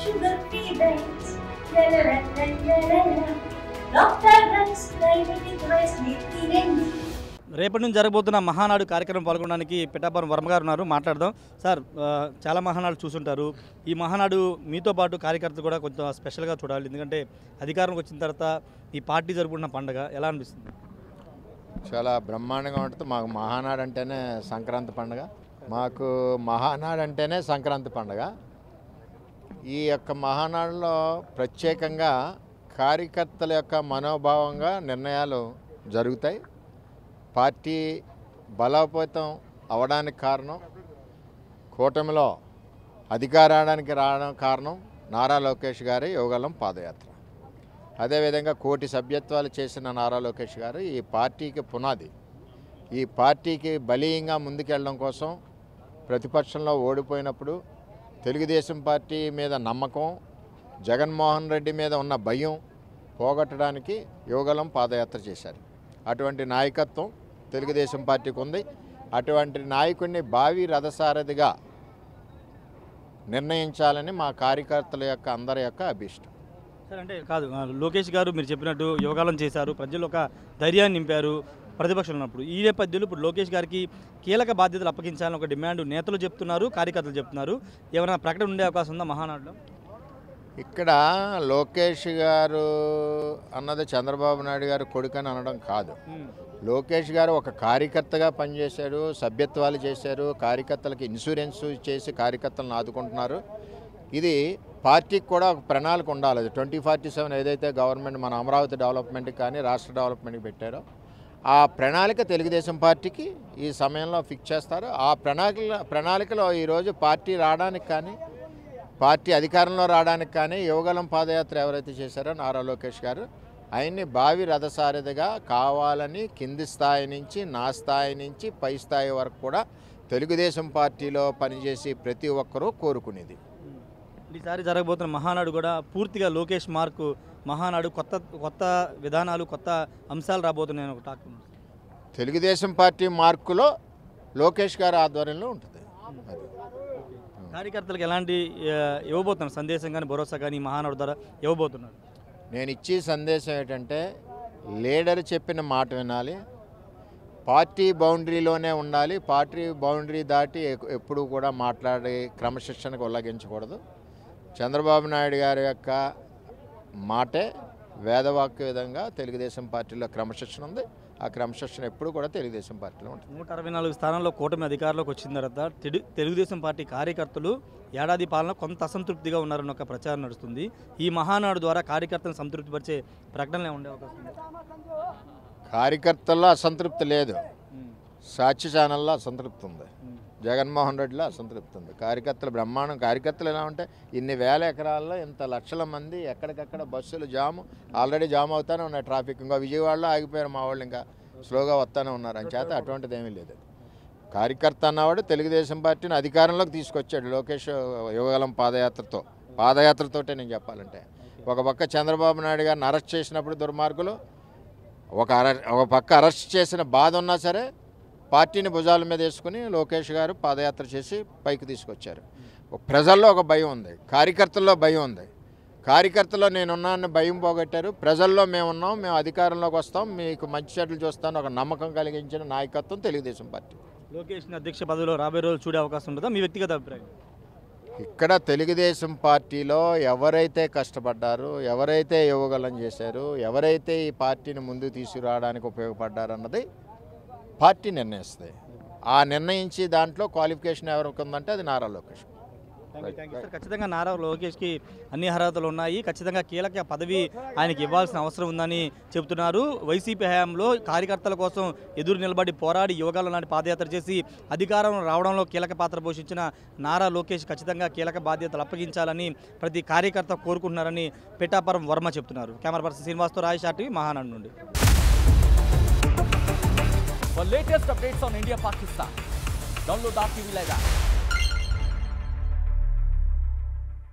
sugar-free veins. Dr. Drugs Private Advisory తీయండి. రేపటి నుంచి జరగబోతున్న మహానాడు కార్యక్రమం పాల్గొనడానికి పిఠాపురం వర్మ గారు ఉన్నారు. మాట్లాడదాం. సార్, చాలా మహానాడు చూసుంటారు. ఈ మహానాడు మీతో పాటు కార్యకర్తలు కూడా కొంచెం స్పెషల్గా చూడాలి. ఎందుకంటే అధికారంలోకి వచ్చిన తర్వాత ఈ పార్టీ జరుపుకున్న పండుగ ఎలా అనిపిస్తుంది? చాలా బ్రహ్మాండంగా ఉంటుంది. మాకు మహానాడు అంటేనే సంక్రాంతి పండుగ. మాకు మహానాడు అంటేనే సంక్రాంతి పండుగ. ఈ యొక్క మహానాడులో ప్రత్యేకంగా కార్యకర్తల యొక్క మనోభావంగా నిర్ణయాలు జరుగుతాయి. పార్టీ బలోపేతం అవడానికి కారణం, కూటమిలో అధికారానికి రావడం కారణం నారా లోకేష్ గారి యువగళం పాదయాత్ర. అదేవిధంగా కోటి సభ్యత్వాలు చేసిన నారా లోకేష్ గారు ఈ పార్టీకి పునాది. ఈ పార్టీకి బలీయంగా ముందుకెళ్ళడం కోసం ప్రతిపక్షంలో ఓడిపోయినప్పుడు తెలుగుదేశం పార్టీ మీద నమ్మకం, జగన్మోహన్ రెడ్డి మీద ఉన్న భయం పోగొట్టడానికి యువగళం పాదయాత్ర చేశారు. అటువంటి నాయకత్వం తెలుగుదేశం పార్టీకి ఉంది. అటువంటి నాయకుడిని భావి రథసారథిగా నిర్ణయించాలని మా కార్యకర్తల యొక్క అందరి యొక్క అభిష్టం. సార్, అంటే కాదు, లోకేష్ గారు మీరు చెప్పినట్టు యోగాలను చేశారు, ప్రజలు ఒక ధైర్యాన్ని నింపారు ప్రతిపక్షంలో ఉన్నప్పుడు. ఈ నేపథ్యంలో ఇప్పుడు లోకేష్ గారికి కీలక బాధ్యతలు అప్పగించాలని ఒక డిమాండ్ నేతలు చెప్తున్నారు, కార్యకర్తలు చెప్తున్నారు. ఏమైనా ప్రకటన ఉండే అవకాశం ఉందా మహానాడులో? ఇక్కడ లోకేష్ గారు అన్నది చంద్రబాబు నాయుడు గారు కొడుకని అనడం కాదు. లోకేష్ గారు ఒక కార్యకర్తగా పనిచేశారు, సభ్యత్వాలు చేశారు, కార్యకర్తలకు ఇన్సూరెన్స్ చేసి కార్యకర్తలను ఆదుకుంటున్నారు. ఇది పార్టీకి కూడా ఒక ప్రణాళిక ఉండాలి. 2047 ఏదైతే గవర్నమెంట్ మన అమరావతి డెవలప్మెంట్కి కానీ రాష్ట్ర డెవలప్మెంట్కి పెట్టారో ఆ ప్రణాళిక తెలుగుదేశం పార్టీకి ఈ సమయంలో ఫిక్స్ చేస్తారు. ఆ ప్రణాళికలో ఈరోజు పార్టీ రావడానికి కానీ పార్టీ అధికారంలో రావడానికి కానీ యువగళం పాదయాత్ర ఎవరైతే చేశారో నారా లోకేష్ గారు, ఆయన్ని భావి రథసారథిగా కావాలని కింది స్థాయి నుంచి నా స్థాయి నుంచి పై స్థాయి వరకు కూడా తెలుగుదేశం పార్టీలో పనిచేసి ప్రతి ఒక్కరూ కోరుకునేది. ఈసారి జరగబోతున్న మహానాడు కూడా పూర్తిగా లోకేష్ మార్కు మహానాడు. కొత్త విధానాలు, కొత్త అంశాలు రాబోతున్నాయని ఒక టాక్. తెలుగుదేశం పార్టీ మార్కులో లోకేష్ గారి ఆధ్వర్యంలో ఉంటుంది. కార్యకర్తలకు ఎలాంటి ఇవ్వబోతున్నారు సందేశం కానీ భరోసా కానీ మహానాడు ద్వారా ఇవ్వబోతున్నారు? నేను ఇచ్చే సందేశం ఏంటంటే, లీడర్ చెప్పిన మాట వినాలి, పార్టీ బౌండరీలోనే ఉండాలి, పార్టీ బౌండరీ దాటి ఎప్పుడూ కూడా మాట్లాడి క్రమశిక్షణకు ఉల్లంఘించకూడదు. చంద్రబాబు నాయుడు గారి యొక్క మాటే వేదవాక్య విధంగా తెలుగుదేశం పార్టీలో క్రమశిక్షణ ఉంది. ఆ క్రమశిక్షణ ఎప్పుడు కూడా తెలుగుదేశం పార్టీలో ఉంటుంది. 164 స్థానాల్లో కూటమి అధికారంలోకి వచ్చిన తర్వాత తెలుగుదేశం పార్టీ కార్యకర్తలు ఏడాది పాలన కొంత అసంతృప్తిగా ఉన్నారన్న ఒక ప్రచారం నడుస్తుంది. ఈ మహానాడు ద్వారా కార్యకర్తలను సంతృప్తిపరిచే ప్రకటనలే ఉండే అవకాశం ఉంది. కార్యకర్తల్లో అసంతృప్తి లేదు, సాక్షి ఛానల్లో అసంతృప్తి ఉంది, జగన్మోహన్ రెడ్డిలో అసంతృప్తి ఉంది. కార్యకర్తలు బ్రహ్మాండం. కార్యకర్తలు ఎలా ఉంటే ఇన్ని వేల ఎకరాల్లో ఇంత లక్షల మంది ఎక్కడికక్కడ బస్సులు జాము ఆల్రెడీ జామ్ అవుతానే ఉన్నాయి. ట్రాఫిక్ ఇంకా విజయవాడలో ఆగిపోయారు, మా వాళ్ళు ఇంకా స్లోగా వస్తూనే ఉన్నారు. అని చేత అటువంటిది ఏమీ లేదు. కార్యకర్త అన్నవాడు తెలుగుదేశం పార్టీని అధికారంలోకి తీసుకొచ్చాడు లోకేష్ యువగళం పాదయాత్రతోటే. నేను చెప్పాలంటే ఒక పక్క చంద్రబాబు నాయుడు గారిని అరెస్ట్ చేసినప్పుడు దుర్మార్గులు, ఒక పక్క అరెస్ట్ చేసిన బాధ ఉన్నా సరే పార్టీని భుజాల మీద వేసుకుని లోకేష్ గారు పాదయాత్ర చేసి పైకి తీసుకొచ్చారు. ప్రజల్లో ఒక భయం ఉంది, కార్యకర్తల్లో భయం ఉంది. కార్యకర్తలో నేనున్నానని భయం పోగొట్టారు. ప్రజల్లో మేమున్నాం, మేము అధికారంలోకి వస్తాం, మీకు మంచి చెడ్డలు చూస్తాను ఒక నమ్మకం కలిగించిన నాయకత్వం తెలుగుదేశం పార్టీ. లోకేష్ని అధ్యక్ష పదవిలో రాబోయే రోజులు చూడే అవకాశం ఉంటుందా మీ వ్యక్తిగత అభిప్రాయం? ఇక్కడ తెలుగుదేశం పార్టీలో ఎవరైతే కష్టపడ్డారు, ఎవరైతే యువగలం చేశారు, ఎవరైతే ఈ పార్టీని ముందుకు తీసుకురావడానికి ఉపయోగపడ్డారన్నది పార్టీ నిర్ణయిస్తుంది. ఆ నిర్ణయించి దాంట్లో క్వాలిఫికేషన్ ఎవరికి ఉందంటే అది నారా లోకేష్. ఖచ్చితంగా నారా లోకేష్కి అన్ని అర్హతలు ఉన్నాయి, ఖచ్చితంగా కీలక పదవి ఆయనకి ఇవ్వాల్సిన అవసరం ఉందని చెబుతున్నారు. వైసీపీ హయాంలో కార్యకర్తల కోసం ఎదురు నిలబడి పోరాడి యువగాల లాంటి పాదయాత్ర చేసి అధికారం రావడంలో కీలక పాత్ర పోషించిన నారా లోకేష్ ఖచ్చితంగా కీలక బాధ్యతలు అప్పగించాలని ప్రతి కార్యకర్త కోరుకుంటున్నారని పిఠాపురం వర్మ చెబుతున్నారు. కెమెరా పర్సన్ శ్రీనివాస్తో రాజేష్ టీవీ మహానాడు నుండి. For latest updates on India Pakistan, download our TV Live app.